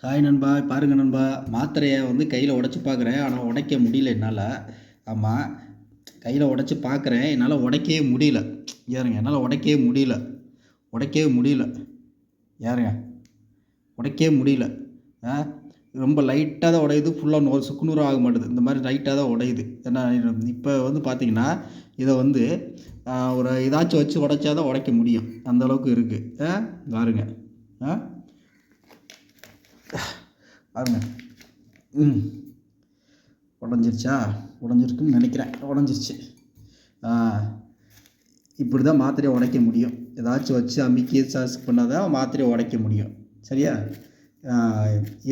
Hi நண்பா, பாருங்க நண்பா, மாத்திரையை வந்து கையில் உடச்சி பார்க்குறேன். ஆனால் உடைக்க முடியல என்னால். ஆமாம், கையில் உடச்சி பார்க்குறேன், என்னால் உடைக்கவே முடியல. ஏறுங்க, என்னால் உடைக்கவே முடியல. உடைக்கவே முடியல. ஏறுங்க, உடைக்கவே முடியல. ஆ ரொம்ப லைட்டாக தான் உடையுது. ஃபுல்லாக சுக்குநூறு ஆக மாட்டுது. இந்த மாதிரி லைட்டாக தான் உடையுது. ஏன்னா இப்போ வந்து பார்த்தீங்கன்னா, இதை வந்து ஒரு ஏதாச்சும் வச்சு உடைச்சா தான் உடைக்க முடியும். அந்தளவுக்கு இருக்குது. பாருங்க. பாருங்க. உடஞ்சிருச்சா? உடஞ்சிருக்குன்னு நினைக்கிறேன். உடஞ்சிருச்சு. இப்படி தான் மாத்திரையை உடைக்க முடியும். ஏதாச்சும் வச்சு அமுக்கி பண்ணால் தான் மாத்திரையை உடைக்க முடியும். சரியா?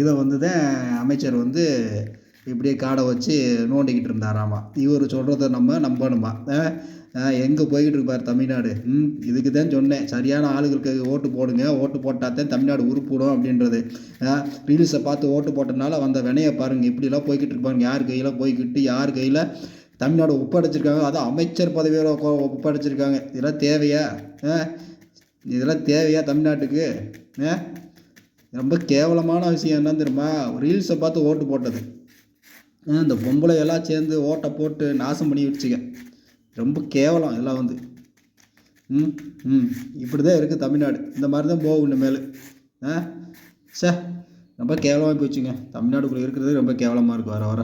இதை வந்து தான் அமைச்சர் வந்து இப்படியே காடை வச்சு நோண்டிக்கிட்டு இருந்தாராமா. இவர் சொல்கிறத நம்ம நம்பணுமா? எங்கே போய்கிட்டு இருப்பார் தமிழ்நாடு? இதுக்கு தான் சொன்னேன், சரியான ஆளுகளுக்கு ஓட்டு போடுங்க, ஓட்டு போட்டால் தான் தமிழ்நாடு உருப்பிடும் அப்படின்றது. ரீல்ஸை பார்த்து ஓட்டு போட்டனால வந்த வினையை பாருங்கள், இப்படிலாம் போய்கிட்டு இருப்பாங்க. யார் கையில் போய்கிட்டு யார் கையில் தமிழ்நாடு ஒப்படைச்சிருக்காங்க. அதுவும் அமைச்சர் பதவியோட ஒப்படைச்சிருக்காங்க. இதெல்லாம் தேவையா? இதெல்லாம் தேவையா தமிழ்நாட்டுக்கு? ரொம்ப கேவலமான விஷயம் என்ன தெரியுமா? ரீல்ஸை பார்த்து ஓட்டு போட்டது. இந்த பொம்பளை எல்லாம் சேர்ந்து ஓட்டை போட்டு நாசம் பண்ணி வச்சுக்க. ரொம்ப கேவலம் இதெல்லாம் வந்து. இப்படி தான் இருக்குது தமிழ்நாடு. இந்த மாதிரி தான் போகும் இனிமேல். சார், ரொம்ப கேவலமாக போச்சுங்க. தமிழ்நாடுக்குள்ளே இருக்கிறது ரொம்ப கேவலமாக இருக்குது வர வர.